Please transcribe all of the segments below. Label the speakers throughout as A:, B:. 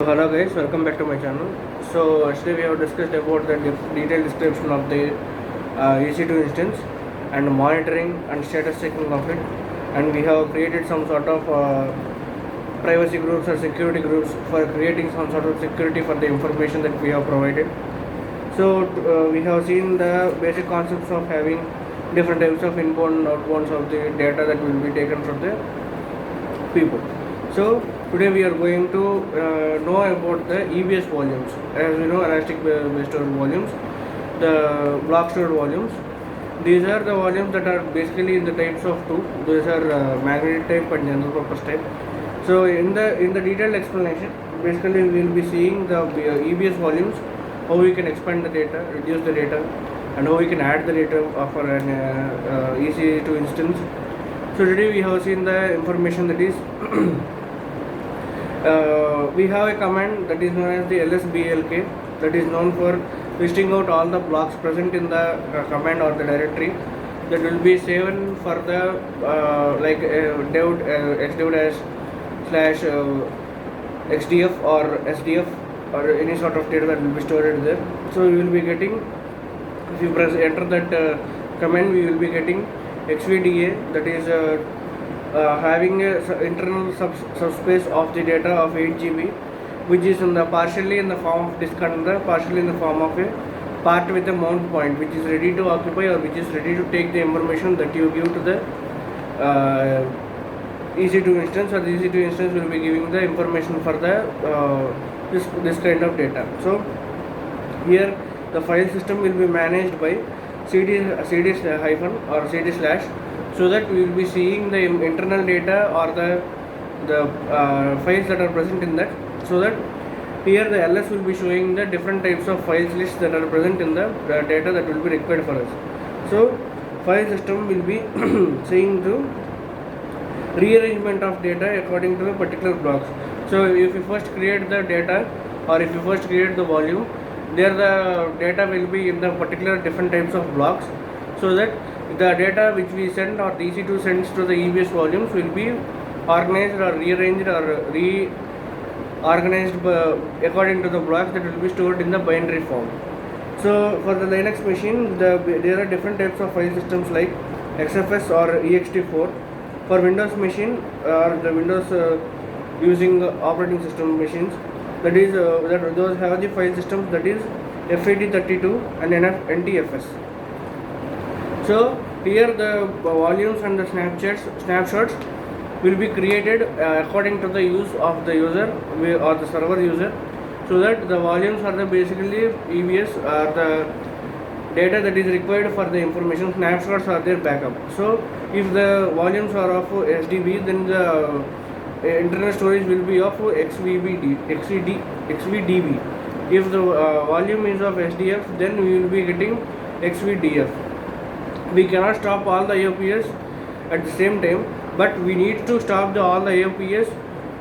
A: Hello guys, welcome back to my channel. So yesterday we have discussed about the detailed description of the EC2 instance and monitoring and status checking of it, and we have created some sort of privacy groups or security groups for creating some sort of security for the information that we have provided. So we have seen the basic concepts of having different types of inbound and outbounds of the data that will be taken from the people. So today we are going to know about the EBS volumes. As we know, elastic based stored volumes, the block stored volumes. These are the volumes that are basically in the types of two. These are magnetic type and general purpose type. So in the detailed explanation, basically we will be seeing the EBS volumes, how we can expand the data, reduce the data, and how we can add the data for an EC2 instance. So today we have seen the information that is we have a command that is known as the lsblk, that is known for listing out all the blocks present in the command or the directory that will be saved for the like dev xdev dash slash xdf or sdf or any sort of data that will be stored there. So we will be getting, if you press enter that command, we will be getting xvda, that is having a internal subspace of the data of 8 GB, which is in the partially in the form of disk and partially in the form of a part with a mount point, which is ready to occupy or which is ready to take the information that you give to the EC2 instance, or the EC2 instance will be giving the information for the this kind of data. So here the file system will be managed by cd hyphen or cd slash, so that we will be seeing the internal data or the files that are present in that. So that here the ls will be showing the different types of files lists that are present in the data that will be required for us. So file system will be seeing the rearrangement of data according to the particular blocks. So if you first create the data, or if you first create the volume, there the data will be in the particular different types of blocks, so that the data which we send or the EC2 sends to the EBS volumes will be organized or rearranged or reorganized according to the blocks that will be stored in the binary form. So for the Linux machine, there are different types of file systems like XFS or ext4. For Windows machine or the Windows using operating system machines, that is that those have the file systems, that is FAT32 and NTFS. So here the volumes and the snapshots will be created according to the use of the user or the server user, so that the volumes are the basically EBS or the data that is required for the information. Snapshots are their backup. So if the volumes are of SDB, then the internal storage will be of XVDB. If the volume is of SDF, then we will be getting XVDF. We cannot stop all the IOPS at the same time, but we need to stop all the IOPS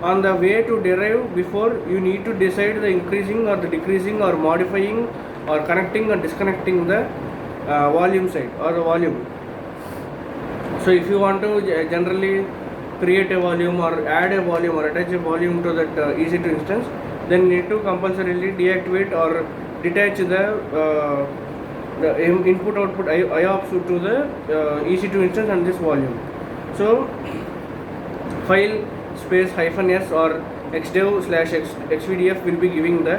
A: on the way to derive. Before, you need to decide the increasing or the decreasing or modifying or connecting or disconnecting the volume side or the volume. So if you want to generally create a volume or add a volume or attach a volume to that EC2 instance, then you need to compulsorily deactivate or detach the input output IOPS to the EC2 instance and this volume. So file space -s or xdev slash xvdf will be giving the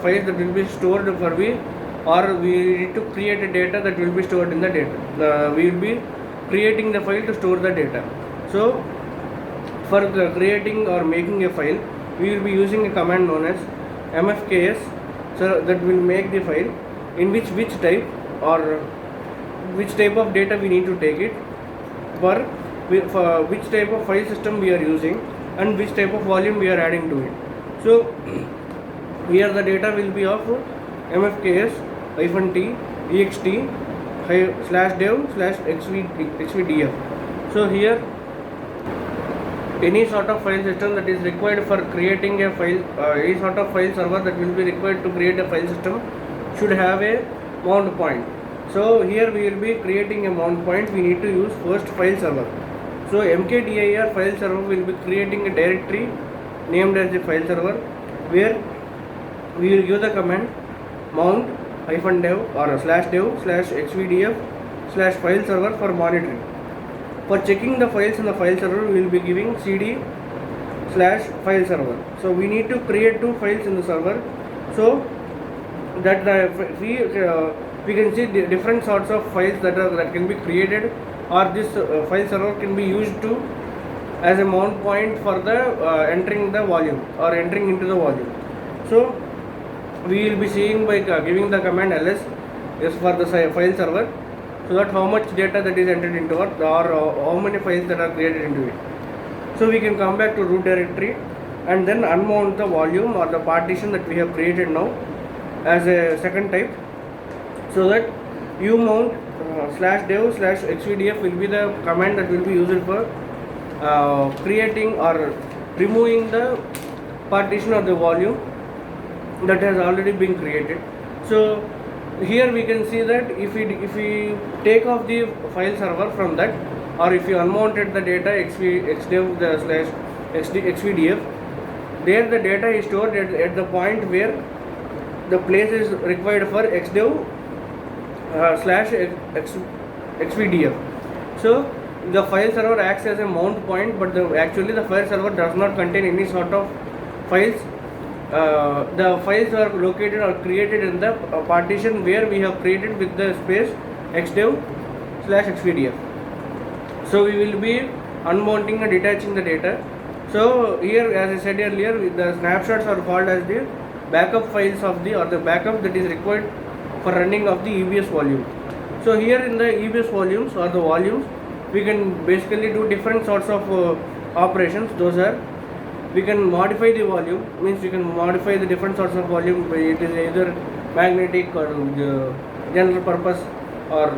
A: files that will be stored for or we need to create a data that will be stored in the data. We will be creating the file to store the data. So for the creating or making a file, we will be using a command known as mfks, so that will make the file in which type or which type of data we need to take it, for which type of file system we are using, and which type of volume we are adding to it. So here the data will be of mfks -t ext /dev /xvdf. So here any sort of file system that is required for creating a file, any sort of file server that will be required to create a file system should have a mount point. So here we will be creating a mount point. We need to use first file server. So mkdir file server will be creating a directory named as the file server, where we will give the command mount -dev or /dev /xvdf/file server for monitoring. For checking the files in the file server, we will be giving cd/file server. So we need to create 2 files in the server, so that we can see the different sorts of files that can be created, or this file server can be used to as a mount point for the entering the volume or entering into the volume. So we will be seeing by giving the command ls is for the file server, so that how much data that is entered into it, or how many files that are created into it. So we can come back to root directory and then unmount the volume or the partition that we have created now as a second type, so that umount /dev/xvdf will be the command that will be used for creating or removing the partition of the volume that has already been created. So here we can see that if we take off the file server from that, or if you unmounted the data xdev/xvdf, there the data is stored at the point where the place is required for xdev/xvdf. So the file server acts as a mount point, but actually the file server does not contain any sort of files. The files are located or created in the partition where we have created with the space xdev/xvdf. So we will be unmounting and detaching the data. So here, as I said earlier, the snapshots are called as the backup files of the, or the backup that is required for running of the EBS volume. So here in the EBS volumes or the volumes, we can basically do different sorts of operations. Those are, we can modify the volume, means we can modify the different sorts of volume. It is either magnetic or general purpose or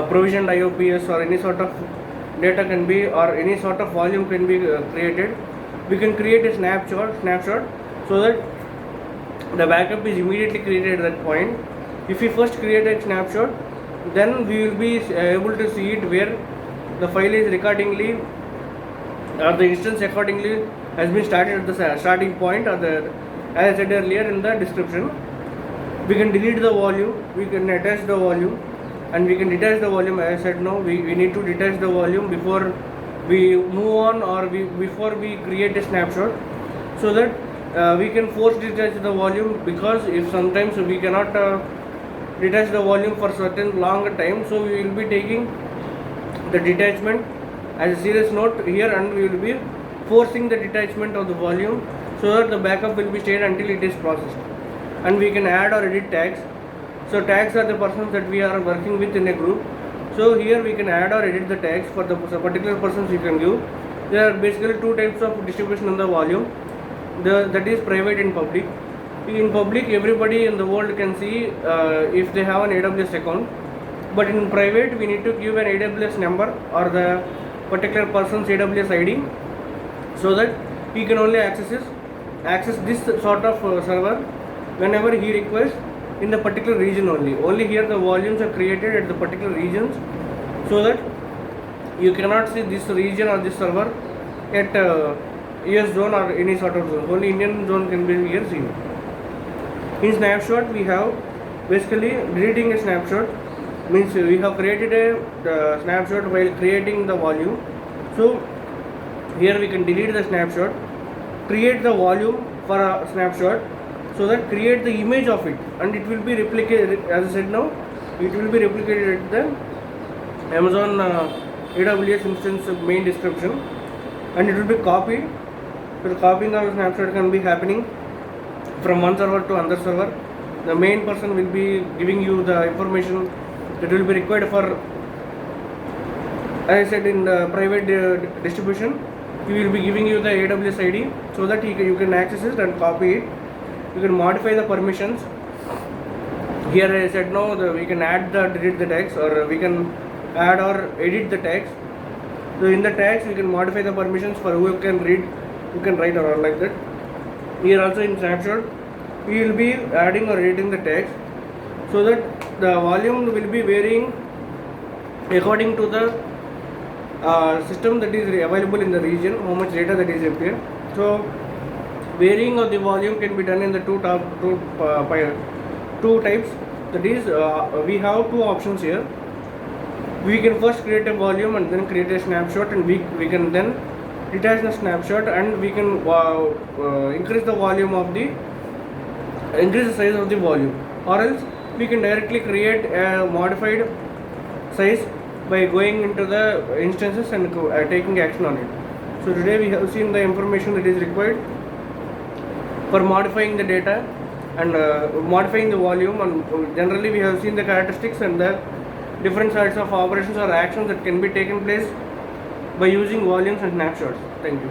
A: provisioned IOPS, or any sort of data can be, or any sort of volume can be created. We can create a snapshot so that the backup is immediately created at that point. If we first create a snapshot, then we will be able to see it where the file is accordingly, or the instance accordingly has been started at the starting point, or the, as I said earlier in the description. We can delete the volume, we can attach the volume, and we can detach the volume. As I said, no, we need to detach the volume before we move on, or before we create a snapshot, so that we can force detach the volume, because if sometimes we cannot detach the volume for certain longer time, so we will be taking the detachment as a serious note here, and we will be forcing the detachment of the volume, so that the backup will be stayed until it is processed. And we can add or edit tags. So tags are the persons that we are working with in a group. So here we can add or edit the tags for the particular persons you can give. There are basically 2 types of distribution in the volume. That is private and public. In public, everybody in the world can see if they have an AWS account, but in private we need to give an AWS number or the particular person's AWS ID, so that he can only access this sort of server whenever he requests, in the particular region only. Only here the volumes are created at the particular regions, so that you cannot see this region or this server at US zone or any sort of zone. Only Indian zone can be here seen. In snapshot, we have basically deleting a snapshot, means we have created a snapshot while creating the volume. So here we can delete the snapshot, create the volume for a snapshot, so that create the image of it, and it will be replicated. As I said now, it will be replicated at the Amazon AWS instance main description, and it will be copied. So the copying of the snapshot can be happening from one server to another server. The main person will be giving you the information that will be required for, as I said, in the private distribution, he will be giving you the AWS ID, so that you can access it and copy it. You can modify the permissions. Here I said no, we can add the delete the tags, or we can add or edit the tags. So in the tags we can modify the permissions for who can read, who can write, or like that. Here also in snapshot we will be adding or editing the tags, so that the volume will be varying according to the system that is available in the region, how much data that is appear. So Varying of the volume can be done in the two types. That is, we have two options here. We can first create a volume and then create a snapshot, and we can then detach the snapshot, and we can increase the size of the volume, or else we can directly create a modified size by going into the instances and taking action on it. So today we have seen the information that is required for modifying the data and modifying the volume, and generally we have seen the characteristics and the different sorts of operations or actions that can be taken place by using volumes and snapshots. Thank you.